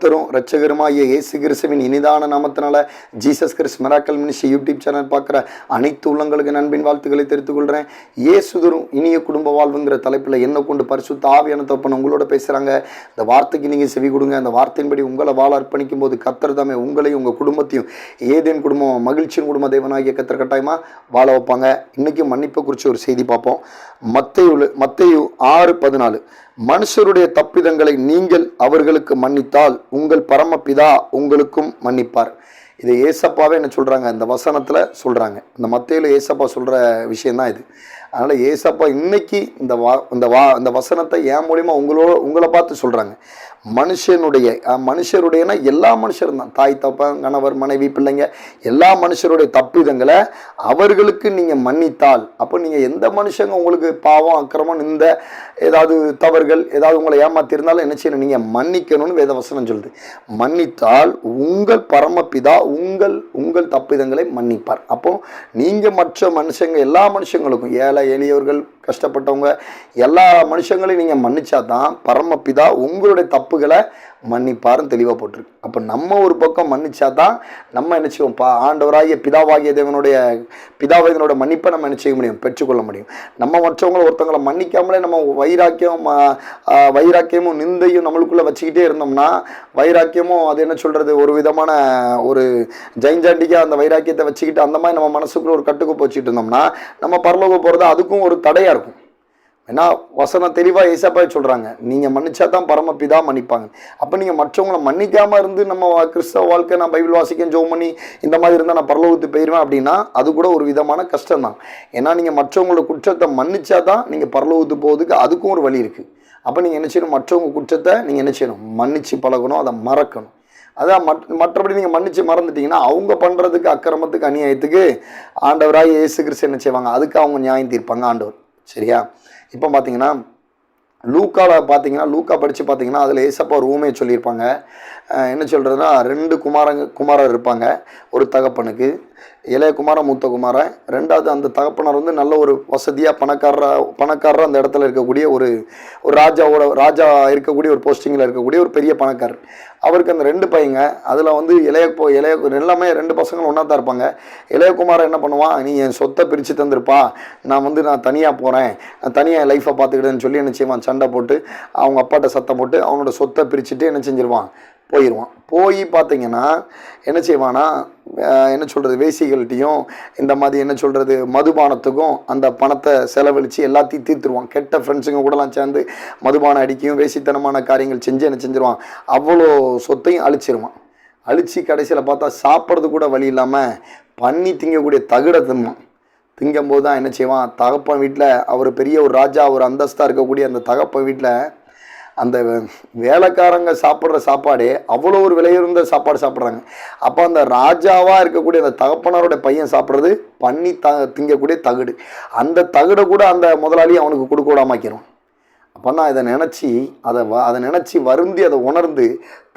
கர்த்தரும் இரட்சகருமாகிய இயேசு கிறிஸ்துவின் இனிதான நாமத்தினால Jesus Christ miracle ministry YouTube channel பார்க்குற அனைத்து உள்ளங்களுக்கு நண்பின் வாழ்த்துக்களை தெரிவித்துக் கொள்கிறேன். இயேசுதரும் இனிய குடும்ப வாழ்வுங்கிற தலைப்பில் என்ன கொண்டு பரிசுத்த ஆவியான தப்பன் உங்களோட பேசுகிறாங்க. இந்த வார்த்தைக்கு நீங்கள் செவி கொடுங்க. அந்த வார்த்தையின்படி உங்களை வாழ அர்ப்பணிக்கும் போது கர்த்தர் தாமே உங்களையும் உங்கள் குடும்பத்தையும் ஏதேன் குடும்பம் மகிழ்ச்சியின் குடும்ப தேவனாகிய கர்த்தர் கட்டாயமாக வாழ வைப்பாங்க. இன்றைக்கி மன்னிப்பை குறித்து ஒரு செய்தி பார்ப்போம். மத்தேயு 6:14 மனுஷருடைய தப்பிதங்களை நீங்கள் அவர்களுக்கு மன்னித்தால் உங்கள் பரமபிதா உங்களுக்கும் மன்னிப்பார். இதை ஏசப்பாவே என்ன சொல்கிறாங்க, இந்த வசனத்தில் சொல்கிறாங்க. இந்த மத்தேயுல ஏசப்பா சொல்கிற விஷயந்தான் இது. அதனால் ஏசப்பா இன்னைக்கு இந்த வசனத்தை என் மூலிமா உங்களை பார்த்து சொல்கிறாங்க. மனுஷருடையனா எல்லா மனுஷரும் தான், தாய் தப்பன் கணவர் மனைவி பிள்ளைங்க எல்லா மனுஷருடைய தப்பிதங்களை அவர்களுக்கு நீங்கள் மன்னித்தால், அப்போ நீங்கள் எந்த மனுஷங்க உங்களுக்கு பாவம் அக்கிரமம் இந்த ஏதாவது தவறுகள் ஏதாவது உங்களை ஏமாத்திருந்தாலும் என்ன செய்யணும், நீங்கள் மன்னிக்கணும்னு வேத வசனம் சொல்லுது. மன்னித்தால் உங்கள் பரமபிதா உங்கள் தப்பிதங்களை மன்னிப்பார். அப்போ நீங்கள் மற்ற மனுஷங்க எல்லா மனுஷங்களுக்கும் ஏழை எளியவர்கள் கஷ்டப்பட்டவங்க எல்லா மனுஷங்களையும் நீங்கள் மன்னிச்சா தான் பரமபிதா உங்களுடைய தப்புகளை மன்னிப்பாருன்னு தெளிவாக போட்டிருக்கு. அப்போ நம்ம ஒரு பக்கம் மன்னிச்சா தான் நம்ம என்ன செய்வோம், ஆண்டவராகிய பிதாவாகிய பிதாவாகியதனோட மன்னிப்பை நம்ம என்ன செய்ய முடியும், பெற்றுக்கொள்ள முடியும். நம்ம மற்றவங்களை ஒருத்தவங்களை மன்னிக்காமலே நம்ம வைராக்கியமும் நிந்தையும் நம்மளுக்குள்ளே வச்சுக்கிட்டே இருந்தோம்னா, வைராக்கியமும் அது என்ன சொல்கிறது ஒரு விதமான ஒரு ஜெயிஞ்சாண்டிக்காக அந்த வைராக்கியத்தை வச்சுக்கிட்டு அந்த மாதிரி நம்ம மனசுக்குள்ள ஒரு கட்டுக்கு வச்சுக்கிட்டு இருந்தோம்னா நம்ம பரலோகம் போகிறது அதுக்கும் ஒரு தடையாக இருக்கும். ஏன்னா வசனம் தெளிவாக ஏசப்பா சொல்கிறாங்க, நீங்கள் மன்னிச்சா தான் பரமபிதா மன்னிப்பாங்க. அப்போ நீங்கள் மற்றவங்களை மன்னிக்காமல் இருந்து நம்ம கிறிஸ்தவ வாழ்க்கை நான் பைபிள் வாசிக்க ஜோம் பண்ணி இந்த மாதிரி இருந்தால் நான் பரலோகத்துக்கு போயிடுவேன் அப்படின்னா அது கூட ஒரு விதமான கஷ்டம்தான். ஏன்னா நீங்கள் மற்றவங்களோட குற்றத்தை மன்னிச்சா தான் நீங்கள் பரலோகத்துக்கு போகிறதுக்கு அதுக்கும் ஒரு வழி இருக்குது. அப்போ நீங்கள் என்ன செய்யணும், மற்றவங்க குற்றத்தை நீங்கள் என்ன செய்யணும், மன்னிச்சு பழகணும், அதை மறக்கணும். அதான் மற்றபடி நீங்கள் மன்னிச்சு மறந்துட்டீங்கன்னா அவங்க பண்ணுறதுக்கு அக்கிரமத்துக்கு அநியாயத்துக்கு ஆண்டவராக இயேசு கிறிஸ்து என்ன செய்வாங்க, அதுக்கு அவங்க நியாயம் தீர்ப்பாங்க ஆண்டவர். சரியா? இப்போ பார்த்தீங்கன்னா லூக்கா படித்து பார்த்தீங்கன்னா அதில் ஏசப்பா ஒரு ஊமையை சொல்லியிருப்பாங்க. என்ன சொல்கிறதுனா, 2 குமாரர் இருப்பாங்க. ஒரு தகப்பனுக்கு இளைய குமாரன் மூத்த குமாரன். ரெண்டாவது அந்த தகப்பனார் வந்து நல்ல ஒரு வசதியாக பணக்காரர் அந்த இடத்துல இருக்கக்கூடிய ஒரு ராஜா இருக்கக்கூடிய ஒரு போஸ்டிங்கில் இருக்கக்கூடிய ஒரு பெரிய பணக்காரர். அவருக்கு அந்த 2 பையங்க. அதில் வந்து எல்லாமே 2 பசங்களும் ஒன்றா தான் இருப்பாங்க. இளையகுமாரன் என்ன பண்ணுவான், நீ என் சொத்தை பிரித்து தந்துருப்பா, நான் தனியாக போகிறேன், நான் தனியாக என் லைஃப்பை பார்த்துக்கிட்டேன்னு சொல்லி என்ன செய்வான், சண்டை போட்டு அவங்க அப்பாட்ட சத்தம் போட்டு அவனோட சொத்தை பிரிச்சுட்டு என்ன செஞ்சிருவான், போயிடுவான். போய் பார்த்தீங்கன்னா என்ன செய்வானா, என்ன சொல்கிறது வேசிகள்கிட்டையும் இந்த மாதிரி என்ன சொல்கிறது மதுபானத்துக்கும் அந்த பணத்தை செலவழித்து எல்லாத்தையும் தீர்த்துருவான். கெட்ட ஃப்ரெண்ட்ஸுங்க கூடலாம் சேர்ந்து மதுபானம் அடிக்கையும் வேசித்தனமான காரியங்கள் செஞ்சு என்ன செஞ்சிருவான், அவ்வளோ சொத்தையும் அழிச்சிருவான். அழித்து கடைசியில் பார்த்தா சாப்பிட்றது கூட வழி இல்லாமல் பண்ணி திங்கக்கூடிய தகுடை தின்பான். திங்கும்போது தான் என்ன செய்வான், தகப்பன் வீட்டில் அவர் பெரிய ஒரு ராஜா ஒரு அந்தஸ்தாக இருக்கக்கூடிய அந்த தகப்பன் வீட்டில் அந்த வேலைக்காரங்க சாப்பிட்ற சாப்பாடே அவ்வளோ ஒரு விலையுறந்த சாப்பாடு சாப்பிட்றாங்க. அப்போ அந்த ராஜாவாக இருக்கக்கூடிய அந்த தகப்பனாரோட பையன் சாப்பிட்றது பண்ணி திங்கக்கூடிய தகுடு. அந்த தகுடை கூட அந்த முதலாளி அவனுக்கு கொடுக்க விடாமாக்கிறோம். அப்போனா இதை நினச்சி வருந்தி அதை உணர்ந்து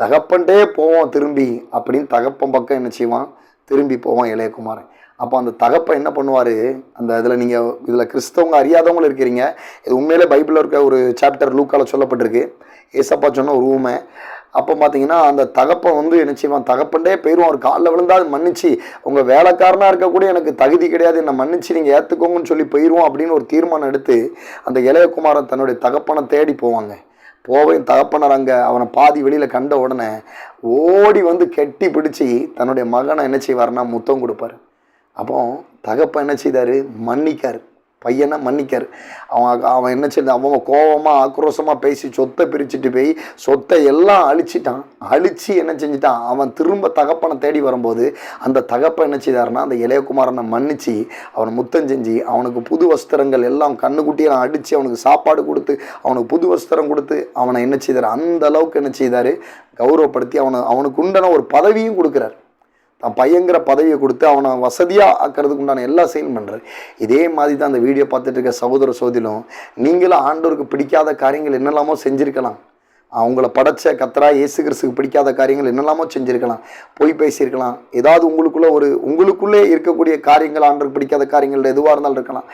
தகப்பன்ட்டே போவோம் திரும்பி அப்படின்னு தகப்பன் பக்கம் என்ன செய்வான், திரும்பி போவான் இளையகுமாரன். அப்போ அந்த தகப்பை என்ன பண்ணுவார், அந்த இதில் கிறிஸ்தவங்க அறியாதவங்களும் இருக்கிறீங்க, இது உண்மையிலே பைபிளில் இருக்க ஒரு சாப்டர் லூக்காவில் சொல்லப்பட்டிருக்கு. ஏசப்பா சொன்ன ஒரு ஊமை. அப்போ பார்த்தீங்கன்னா அந்த தகப்பன் வந்து என்ன செய்வான், தகப்பன்டே போயிடுவான். ஒரு காலில் விழுந்தா அது மன்னிச்சு, உங்கள் வேலைக்காரனாக இருக்கக்கூடிய எனக்கு தகுதி கிடையாது, என்னை மன்னிச்சு நீங்கள் ஏற்றுக்கோங்கன்னு சொல்லி போயிடுவோம் அப்படின்னு ஒரு தீர்மானம் எடுத்து அந்த இளையகுமாரன் தன்னுடைய தகப்பனை தேடி போவாங்க. தகப்பனர் அங்கே அவனை பாதி வெளியில் கண்ட உடனே ஓடி வந்து கெட்டி பிடிச்சி தன்னுடைய மகனை என்ன செய்வார்னா முத்தம் கொடுப்பார். அப்போ தகப்பன் என்ன செய்தார், பையனை மன்னிக்கார். அவன் என்ன செய்த, அவங்க கோபமாக ஆக்ரோஷமாக பேசி சொத்தை பிரிச்சுட்டு போய் சொத்தை எல்லாம் அழிச்சு என்ன செஞ்சிட்டான், அவன் திரும்ப தகப்பனை தேடி வரும்போது அந்த தகப்பன் என்ன செய்தார்னா அந்த இளையகுமாரனை மன்னிச்சு அவனை முத்தம் செஞ்சு அவனுக்கு புது வஸ்திரங்கள் எல்லாம் கண்ணுக்குட்டியெல்லாம் அடித்து அவனுக்கு சாப்பாடு கொடுத்து அவனுக்கு புது வஸ்திரம் கொடுத்து அவனை என்ன செய்தார், அந்த அளவுக்கு என்ன செய்தார், கௌரவப்படுத்தி அவனுக்கு உண்டான ஒரு பதவியும் கொடுக்குறார். தான் பையங்கிற பதவியை கொடுத்து அவனை வசதியாக ஆக்கிறதுக்கு உண்டான எல்லா செயலும் பண்ணுறாரு. இதே மாதிரி தான் அந்த வீடியோ பார்த்துட்டு இருக்க சகோதர சோதிலும் நீங்களும் ஆண்டவருக்கு பிடிக்காத காரியங்கள் என்னெல்லாமோ செஞ்சுருக்கலாம். அவங்கள படைச்ச கர்த்தராகிய இயேசு கிறிஸ்துவுக்கு பிடிக்காத காரியங்கள் என்னெல்லாமோ செஞ்சுருக்கலாம், பொய் பேசியிருக்கலாம், ஏதாவது உங்களுக்குள்ளே இருக்கக்கூடிய காரியங்கள், ஆண்டவருக்கு பிடிக்காத காரியங்கள் எதுவாக இருந்தாலும் இருக்கலாம்.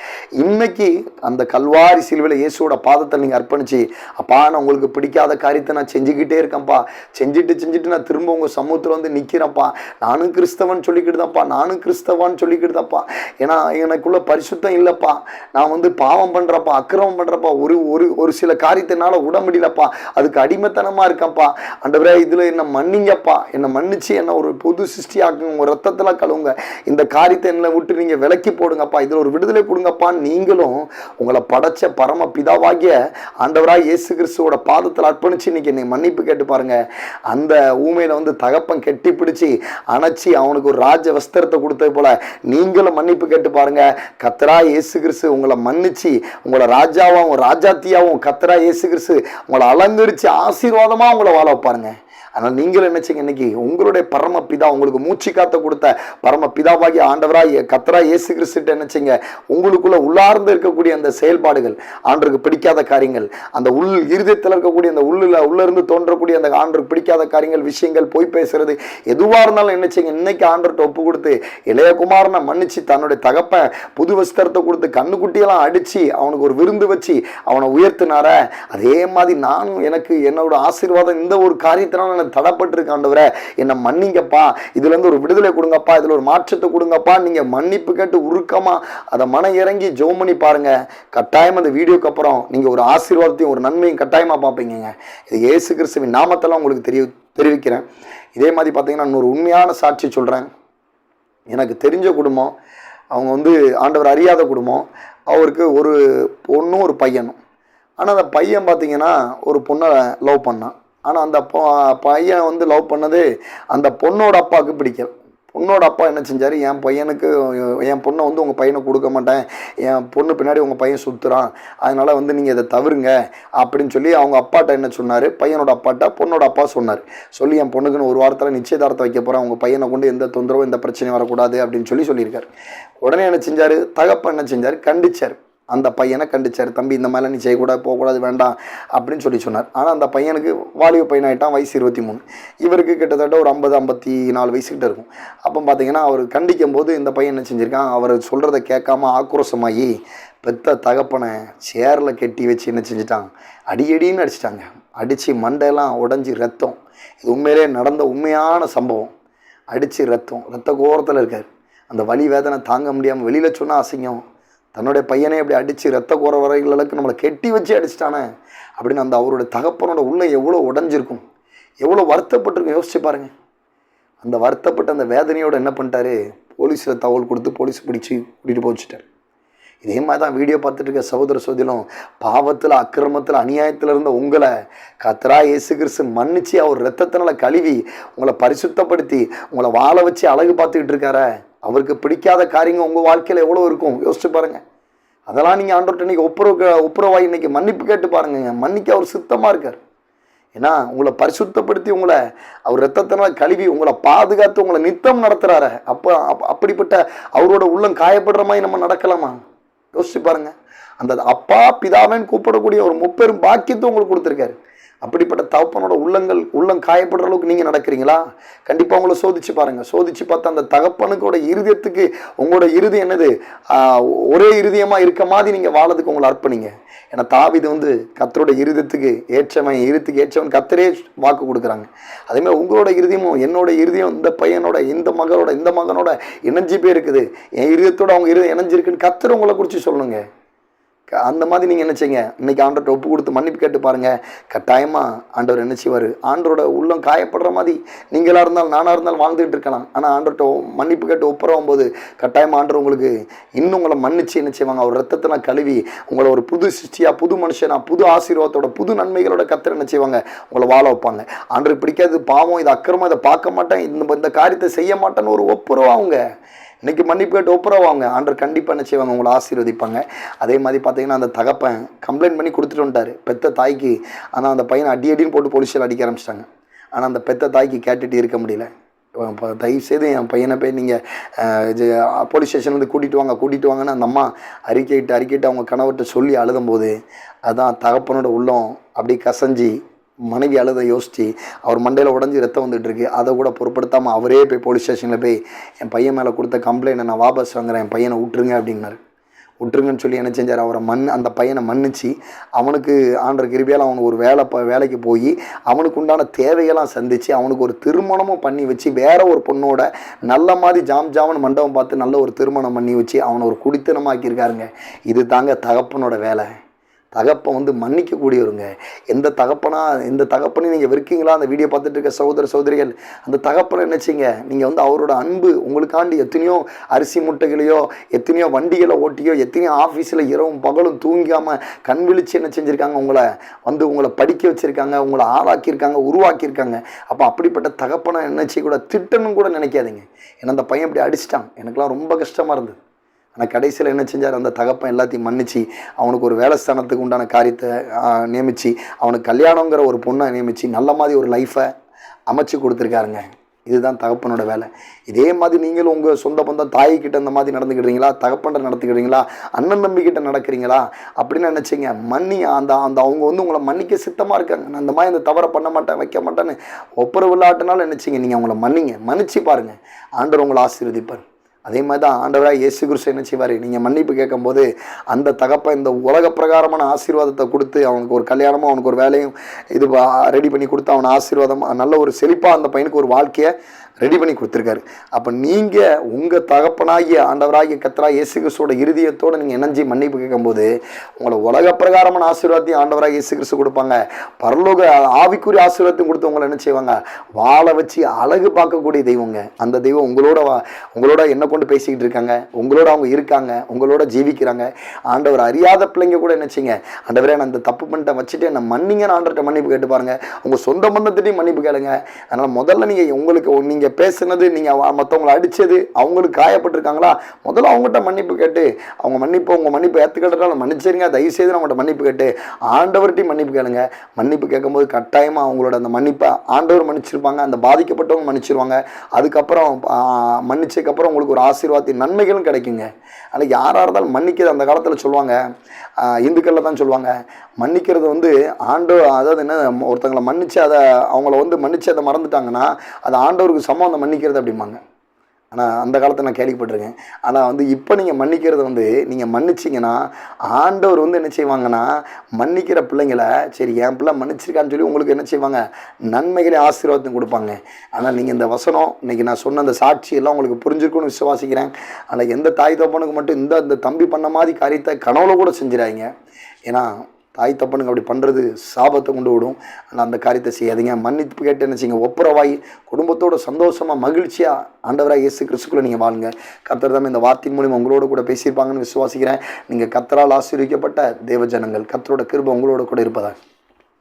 இன்னைக்கு அந்த கல்வாரி சிலுவையில் இயேசுவோட பாதத்தை நீங்கள் அர்ப்பணிச்சு, அப்பா நான் உங்களுக்கு பிடிக்காத காரியத்தை நான் செஞ்சுக்கிட்டே இருக்கேன்ப்பா, செஞ்சுட்டு நான் திரும்ப உங்கள் சமூகத்தில் வந்து நிற்கிறேன்ப்பா, நானும் கிறிஸ்தவன் சொல்லிக்கிட்டுதான்ப்பா, ஏன்னா எனக்குள்ள பரிசுத்தம் இல்லைப்பா, நான் வந்து பாவம் பண்ணுறப்பா, அக்கிரமம் பண்ணுறப்பா, ஒரு சில காரியத்தை என்னால் விட முடியலப்பா, அதுக்கு அடிமைத்தனமாக இருக்கப்பா, ஆண்டவரே இதில் என்னை மன்னிங்கப்பா, என்னை மன்னிச்சு என்ன ஒரு புது சிருஷ்டி ஆக்குங்க, உங்கள் ரத்தத்தில் கழுவுங்க, இந்த காரியத்தை என்னை விட்டு நீங்கள் விலக்கி போடுங்கப்பா, இதில் ஒரு விடுதலை கொடுங்கப்பா. நீங்களும் உங்களை படைச்ச பரம பிதாவாகிய ஆண்டவராக இயேசு கிறிஸ்துவோட பாதத்தில் அர்ப்பணிச்சு இன்னைக்கு என்னை மன்னிப்பு கேட்டு பாருங்க. அந்த ஊமையில வந்து தகப்பன் கெட்டி பிடிச்சி அணைச்சி அவனுக்கு ஒரு ராஜ வஸ்திரத்தை கொடுத்தது போல நீங்களும் மன்னிப்பு கேட்டு பாருங்க. கர்த்தராகிய இயேசு கிறிஸ்து உங்களை மன்னிச்சு உங்களை ராஜாவாகவும் ராஜாத்தியாவும் கர்த்தராகிய இயேசு கிறிஸ்து உங்களை அலங்கரிச்சு ஆசீர்வாதமா உங்களை வாழ வைப்பாருங்க. ஆனால் நீங்கள் என்ன செய்யுங்க, இன்னைக்கு உங்களுடைய பரம பிதா உங்களுக்கு மூச்சு காத்த கொடுத்த பரம பிதாவாகி ஆண்டவராக கர்த்தராகிய இயேசு கிறிஸ்துட்ட என்ன செய்யுங்க, உங்களுக்குள்ள உள்ளார்ந்து இருக்கக்கூடிய அந்த செயல்பாடுகள், ஆண்டவருக்கு பிடிக்காத காரியங்கள், அந்த இருதயத்தில் இருக்கக்கூடிய அந்த உள்ளிருந்து தோன்றக்கூடிய அந்த ஆண்டவருக்கு பிடிக்காத காரியங்கள், விஷயங்கள், போய் பேசுறது எதுவாக இருந்தாலும் என்ன செய்யுங்க, இன்னைக்கு ஆண்டவர்கிட்ட ஒப்பு கொடுத்து இளையகுமாரனை மன்னிச்சு தன்னுடைய தகப்பன் புது வஸ்திரத்தை கொடுத்து கண்ணுக்குட்டியெல்லாம் அடிச்சு அவனுக்கு ஒரு விருந்து வச்சு அவனை உயர்த்தினார, அதே மாதிரி நானும் எனக்கு என்னோட ஆசீர்வாதம் இந்த ஒரு காரியத்தினால தடப்பட்டிருக்க, ஆண்டவரே என்னை மன்னிங்கப்பா, இதுல இருந்து ஒரு விடுதலை கொடுங்கப்பா, இதுல ஒரு மாற்றத்தை கொடுங்கப்பா. நீங்க மன்னிப்பு கேட்டு உருக்கமா அதை மன இறங்கி ஜெபம் பண்ணி பாருங்க. கட்டாயம் அந்த வீடியோக்கு அப்புறம் நீங்க ஒரு ஆசீர்வாதத்தையும் ஒரு நன்மையும் கட்டாயமா பார்ப்பீங்க. இது இயேசு கிறிஸ்துவின் நாமத்தெல்லாம் உங்களுக்கு தெரிவிக்கிறேன். இதே மாதிரி பார்த்தீங்கன்னா இன்னொரு உண்மையான சாட்சி சொல்றேன். எனக்கு தெரிஞ்ச குடும்பம், அவங்க வந்து ஆண்டவர் அறியாத குடும்பம், அவருக்கு ஒரு பொண்ணும் ஒரு பையனும். ஆனால் அந்த பையன் பார்த்தீங்கன்னா ஒரு பொண்ணை லவ் பண்ணான். ஆனால் அந்த பையன் வந்து லவ் பண்ணது அந்த பொண்ணோட அப்பாவுக்கு பிடிக்கல. பொண்ணோட அப்பா என்ன செஞ்சார், என் பொண்ணை வந்து உங்கள் பையனை கொடுக்க மாட்டேன், என் பொண்ணு பின்னாடி உங்கள் பையன் சுற்றுறான், அதனால் வந்து நீங்கள் இதை தவிருங்க அப்படின்னு சொல்லி அவங்க அப்பாட்ட என்ன சொன்னார், பையனோட அப்பாட்ட பொண்ணோட அப்பா சொன்னார். சொல்லி என் பொண்ணுக்குன்னு ஒரு வாரத்தில் நிச்சயதார்த்தம் வைக்க போகிறேன், உங்கள் பையனை கொண்டு எந்த தொந்தரவும் எந்த பிரச்சனையும் வரக்கூடாது அப்படின்னு சொல்லியிருக்காரு. உடனே என்ன செஞ்சார், தகப்பன் என்ன செஞ்சார், கண்டிச்சார். அந்த பையனை கண்டிச்சார், தம்பி இந்த மாதிரிலாம் நீ செய்யக்கூடாது, போகக்கூடாது, வேண்டாம் அப்படின்னு சொன்னார். ஆனால் அந்த பையனுக்கு வாலிப பையன் ஆகிட்டான், வயசு 23. இவருக்கு கிட்டத்தட்ட ஒரு 50-54 வயசுக்கிட்ட இருக்கும். அப்போ பார்த்தீங்கன்னா அவர் கண்டிக்கும் போது இந்த பையன் என்ன செஞ்சுருக்கான், அவர் சொல்கிறத கேட்காம ஆக்ரோஷமாகி பெத்த தகப்பனை சேரில் கெட்டி வச்சு என்ன செஞ்சுட்டான், அடின்னு அடிச்சிட்டாங்க. அடித்து மண்டையெல்லாம் உடஞ்சி ரத்தம். இது உண்மையிலே நடந்த உண்மையான சம்பவம். அடித்து ரத்த கோரத்தில் இருக்கார். அந்த வலி வேதனை தாங்க முடியாமல் வெளியில் சொன்னால் அசிங்கம், தன்னுடைய பையனே அப்படி அடித்து ரத்த கோர வரைகளுக்கு நம்மளை கெட்டி வச்சு அடிச்சிட்டானே அப்படின்னு அந்த அவருடைய தகப்பனோட உள்ள எவ்வளோ உடஞ்சிருக்கும், எவ்வளோ வருத்தப்பட்டிருக்கும் யோசிச்சு பாருங்க. அந்த வருத்தப்பட்ட அந்த வேதனையோடு என்ன பண்ணிட்டாரு, போலீஸில் தகவல் கொடுத்து போலீஸ் பிடிச்சி கூட்டிகிட்டு போச்சுட்டார். இதே மாதிரி தான் வீடியோ பார்த்துட்டு இருக்க சகோதர சகோதரிகளும் பாவத்தில் அக்கிரமத்தில் அநியாயத்தில் இருந்த உங்களை கர்த்தராகிய இயேசு கிறிஸ்து மன்னிச்சு அவர் இரத்தத்தினால கழுவி உங்களை பரிசுத்தப்படுத்தி உங்களை வாழ வச்சு அழகு பார்த்துக்கிட்டு இருக்கார. அவருக்கு பிடிக்காத காரியங்கள் உங்கள் வாழ்க்கையில் எவ்வளோ இருக்கும் யோசிச்சு பாருங்கள். அதெல்லாம் நீங்கள் ஆண்டவர்கிட்ட இன்றைக்கி ஒப்புரவாகி இன்றைக்கி மன்னிப்பு கேட்டு பாருங்க. மன்னிக்க அவர் சுத்தமாக இருக்கார். ஏன்னா உங்களை பரிசுத்தப்படுத்தி உங்களை அவர் இரத்தத்தினால கழுவி உங்களை பாதுகாத்து உங்களை நித்தம் நடத்துகிறாரு. அப்படிப்பட்ட அவரோட உள்ளம் காயப்படுற மாதிரி நம்ம நடக்கலாமா? யோசிச்சு பாருங்க. அந்த அப்பா பிதாவின்னு கூப்பிடக்கூடிய ஒரு முப்பெரும் பாக்கியத்தை உங்களுக்கு கொடுத்துருக்காரு. அப்படிப்பட்ட தகப்பனோட உள்ளம் காயப்படுற அளவுக்கு நீங்கள் நடக்கிறீங்களா? கண்டிப்பாக உங்களை சோதிச்சு பாருங்கள். சோதிச்சு பார்த்தா அந்த தகப்பனுக்கோட இருதயத்துக்கு உங்களோட இருதயம் என்னது, ஒரே இருதயமாக இருக்க மாதிரி நீங்கள் வாழறதுக்கு உங்களை அர்ப்பணிங்க. ஏன்னா தாவீது வந்து கர்த்தரோட இருதயத்துக்கு ஏற்றவன் கர்த்தரே வாக்கு கொடுக்குறாங்க. அதேமாதிரி உங்களோட இருதயமும் என்னோட இருதயம் இந்த பையனோட இந்த மகனோட இணைஞ்சி போய் இருக்குது. என் இருதயத்தோட அவங்க இருதயம் இணைஞ்சிருக்குன்னு கர்த்தர் உங்களை குறித்து சொல்லுங்க. அந்த மாதிரி நீங்கள் என்ன செய்யுங்க, இன்றைக்கி ஆண்டவர்கிட்ட ஒப்பு கொடுத்து மன்னிப்பு கேட்டு பாருங்கள். கட்டாயமாக ஆண்டவர் என்ன செய்வார், ஆண்டவரோட உள்ளம் காயப்படுற மாதிரி நீங்களாக இருந்தாலும் நானாக இருந்தாலும் வாழ்ந்துகிட்டு இருக்கலாம். ஆனால் ஆண்டவர்கிட்ட மன்னிப்பு கேட்டு ஒப்புரவும் போது கட்டாயமாக ஆண்டவர் உங்களுக்கு இன்னும் உங்களை மன்னிச்சு என்ன செய்வாங்க, அவர் ரத்தத்தெல்லாம் கழுவி உங்களை ஒரு புது சிருஷ்டியாக, புது மனுஷனாக, புது ஆசீர்வாதத்தோட, புது நன்மைகளோட கர்த்தர் என்ன செய்வாங்க, உங்களை வாழ வைப்பாங்க. ஆண்டவருக்கு பிடிக்காது பாவம், இது அக்கிரமம், இதை பார்க்க மாட்டேன், இந்த காரியத்தை செய்ய மாட்டேன்னு ஒரு ஒப்புரவாங்க. இன்றைக்கி மன்னிப்பு கேட்டு ஒப்புரவாங்க. ஆண்டவர் கண்டிப்பாக என்ன செய்வாங்க, உங்களை ஆசீர்வதிப்பாங்க. அதே மாதிரி பார்த்தீங்கன்னா அந்த தகப்பன் கம்ப்ளைண்ட் பண்ணி கொடுத்துட்டு வந்துட்டார் பெத்த தாய்க்கு. ஆனால் அந்த பையனை அடின்னு போட்டு போலீஸில் அடிக்க ஆரம்பிச்சிட்டாங்க. ஆனால் அந்த பெத்த தாய்க்கு கேட்டுட்டு இருக்க முடியல. தயவுசெய்து என் பையனை போய் நீங்கள் போலீஸ் ஸ்டேஷன் வந்து கூட்டிகிட்டு வாங்கன்னு அந்த அம்மா அறிக்கையிட்டு அவங்க கணவர்கிட்ட சொல்லி அழுதும்போது அதான் தகப்பனோட உள்ளம் அப்படி கசஞ்சி மனைவி அழுத யோசித்து அவர் மண்டையில் உடஞ்சி ரத்தம் வந்துட்டு இருக்கு. அதை கூட பொருட்படுத்தாமல் அவரே போய் போலீஸ் ஸ்டேஷனில் போய் என் பையன் மேலே கொடுத்த கம்ப்ளைண்ட்டை நான் வாபஸ் வாங்குறேன், என் பையனை விட்டுருங்க அப்படின்னாரு. விட்டுருங்கன்னு சொல்லி என்ன செஞ்சார், அவரை அந்த பையனை மன்னிச்சு அவனுக்கு ஆண்டவர் கிருபையால் அவனுக்கு ஒரு வேலைக்கு போய் அவனுக்கு உண்டான தேவையெல்லாம் சந்தித்து அவனுக்கு ஒரு திருமணமும் பண்ணி வச்சு வேற ஒரு பொண்ணோட நல்ல மாதிரி ஜாமன் மண்டபம் பார்த்து நல்ல ஒரு திருமணம் பண்ணி வச்சு அவனை ஒரு குடித்தனமாக்கியிருக்காருங்க. இது தாங்க தகப்பனோட வேலை. தகப்பன் வந்து மன்னிக்கக்கூடியவருங்க. எந்த தகப்பனையும் நீங்கள் வெறுக்கீங்களா, அந்த வீடியோ பார்த்துட்டு இருக்க சகோதர சகோதரிகள், அந்த தகப்பனை நினச்சிங்க நீங்கள் வந்து அவரோட அன்பு உங்களுக்காண்டி எத்தனையோ அரிசி மூட்டைகளையோ எத்தனையோ வண்டிகளை ஓட்டியோ எத்தனையோ ஆஃபீஸில் இரவும் பகலும் தூங்காமல் கண் விழிச்சு என்ன செஞ்சுருக்காங்க, உங்களை படிக்க வச்சுருக்காங்க, உங்களை ஆளாக்கியிருக்காங்க, உருவாக்கியிருக்காங்க. அப்போ அப்படிப்பட்ட தகப்பனை நினச்சி கூட திட்டணும் கூட நினைக்காதீங்க. ஏன்னா அந்த பையன் இப்படி அடிச்சிட்டான், எனக்குலாம் ரொம்ப கஷ்டமாக இருந்தது. ஆனால் கடைசியில் என்ன செஞ்சார், அந்த தகப்பன் எல்லாத்தையும் மன்னிச்சு அவனுக்கு ஒரு வேலை ஸ்தானத்துக்கு உண்டான காரியத்தை நியமித்து அவனுக்கு கல்யாணங்கிற ஒரு பொண்ணை நியமித்து நல்ல மாதிரி ஒரு லைஃப்பை அமைச்சு கொடுத்துருக்காருங்க. இதுதான் தகப்பனோட வேலை. இதே மாதிரி நீங்களும் உங்கள் சொந்த பந்தம் தாய்கிட்ட இந்த மாதிரி நடந்துக்கிட்டீங்களா, தகப்பன்கிட்ட நடந்துக்கிட்டீங்களா, அண்ணன் தம்பிக்கிட்ட நடக்கிறீங்களா அப்படின்னு நினச்சிங்க. அவங்க வந்து உங்களை மன்னிக்க சித்தமாக இருக்காங்க. நான் இந்த மாதிரி இந்த தவறை பண்ண மாட்டேன் வைக்க மாட்டேன்னு ஒப்புரவு இல்லாட்டினாலும் நினச்சிங்க, நீங்கள் அவங்கள மன்னிச்சு பாருங்கள், ஆண்டவர் உங்களை ஆசீர்வதிப்பார். அதே மாதிரி தான் ஆண்டவராக இயேசு கிறிஸ்து என்ன செய்வார், நீங்கள் மன்னிப்பு கேட்கும்போது அந்த தகப்பன் இந்த உலக பிரகாரமான ஆசீர்வாதத்தை கொடுத்து அவனுக்கு ஒரு கல்யாணமும் அவனுக்கு ஒரு வேலையும் இது ரெடி பண்ணி கொடுத்து அவனை ஆசீர்வாதம் நல்ல ஒரு செழிப்பாக அந்த பையனுக்கு ஒரு வாழ்க்கையை ரெடி பண்ணி கொடுத்துருக்காரு. அப்போ நீங்கள் உங்கள் தகப்பனாகிய ஆண்டவராகிய கர்த்தராகிய இயேசு கிறிஸ்துவோட இருதயத்தோடு நீங்கள் இணைஞ்சி மன்னிப்பு கேட்கும்போது உங்களை உலக பிரகாரமான ஆசீர்வாதத்தையும் ஆண்டவராகிய இயேசு கிறிஸ்து கொடுப்பாங்க. பரலோக ஆவிக்குரிய ஆசீர்வாதத்தையும் கொடுத்து உங்களை என்ன செய்வாங்க, வாழ வச்சு அழகு பார்க்கக்கூடிய தெய்வங்க. அந்த தெய்வம் உங்களோட என்ன கொண்டு பேசிக்கிட்டு இருக்காங்க, உங்களோட அவங்க இருக்காங்க, உங்களோட ஜீவிக்கிறாங்க. ஆண்டவர் அறியாத பிள்ளைங்க கூட என்ன செய்யுங்க, ஆண்டவரே நான் இந்த தப்பு பண்ணிட்டேன் வச்சுட்டு என்ன மன்னிங்கன்னு ஆண்டவர்கிட்ட மன்னிப்பு கேட்டு பாருங்க. உங்கள் சொந்த பந்தத்திட்டையும் மன்னிப்பு கேளுங்க. அதனால் முதல்ல நீங்கள் பேசுனது, நீங்கள் மற்றவங்களை அடித்தது, அவங்களுக்கு காயப்பட்டிருக்காங்களா, முதல்ல அவங்ககிட்ட மன்னிப்பு கேட்டு உங்கள் மன்னிப்பு ஏற்றுக்கிட்டாலும் மன்னிச்சிருங்க. தயவுசெய்து அவங்கள்ட்ட மன்னிப்பு கேட்டு ஆண்டவர்கிட்டையும் மன்னிப்பு கேளுங்க. மன்னிப்பு கேட்கும்போது கட்டாயமாக அவங்களோட அந்த மன்னிப்பை ஆண்டவர் மன்னிச்சிருப்பாங்க, அந்த பாதிக்கப்பட்டவங்க மன்னிச்சிருவாங்க. அதுக்கப்புறம் மன்னிச்சதுக்கப்புறம் உங்களுக்கு ஒரு ஆசீர்வாதத்தின் நன்மைகளும் கிடைக்குங்க. ஆனால் யாராக இருந்தாலும் மன்னிக்கிறது அந்த காலத்தில் சொல்லுவாங்க, இந்துக்களில் தான் சொல்லுவாங்க, மன்னிக்கிறது வந்து அதாவது என்ன, ஒருத்தங்களை மன்னிச்சு அவங்கள வந்து மன்னிச்சு அதை மறந்துட்டாங்கன்னா அது ஆண்டவருக்கு சமம் அந்த மன்னிக்கிறது அப்படிம்பாங்க. ஆனால் அந்த காலத்தில் நான் கேள்விப்பட்டிருக்கேன். ஆனால் வந்து இப்போ நீங்கள் மன்னிக்கிறது வந்து நீங்கள் மன்னிச்சிங்கன்னா ஆண்டவர் வந்து என்ன செய்வாங்கன்னா, மன்னிக்கிற பிள்ளைங்களை சரி என் பிள்ளை மன்னிச்சிருக்கான்னு சொல்லி உங்களுக்கு என்ன செய்வாங்க, நன்மைகளே ஆசீர்வாதத்தையும் கொடுப்பாங்க. ஆனால் நீங்கள் இந்த வசனம் இன்றைக்கி நான் சொன்ன அந்த சாட்சியெல்லாம் உங்களுக்கு புரிஞ்சிருக்குன்னு விசுவாசிக்கிறேன். ஆனால் எந்த தாய் தப்பனுக்கு மட்டும் இந்த தம்பி பண்ண மாதிரி காரியத்தை கனவுல கூட செஞ்சிடாதீங்க. ஏன்னா தாய் தப்பனுக்கு அப்படி பண்ணுறது சாபத்தை கொண்டு விடும். ஆனால் அந்த காரியத்தை செய்யாதீங்க. மன்னிப்பு கேட்டு என்ன செய்யுங்க, ஒப்புரவாய் குடும்பத்தோட சந்தோஷமாக மகிழ்ச்சியாக ஆண்டவராக இயேசு கிறிஸ்துக்குள்ளே நீங்கள் வாழுங்க. கர்த்தர் தான் இந்த வார்த்தையின் மூலிமா உங்களோட கூட பேசியிருப்பாங்கன்னு விசுவாசிக்கிறேன். நீங்கள் கர்த்தரால் ஆசீர்வதிக்கப்பட்ட தேவ ஜனங்கள். கர்த்தரோட கிருபை உங்களோட கூட இருப்பதாக.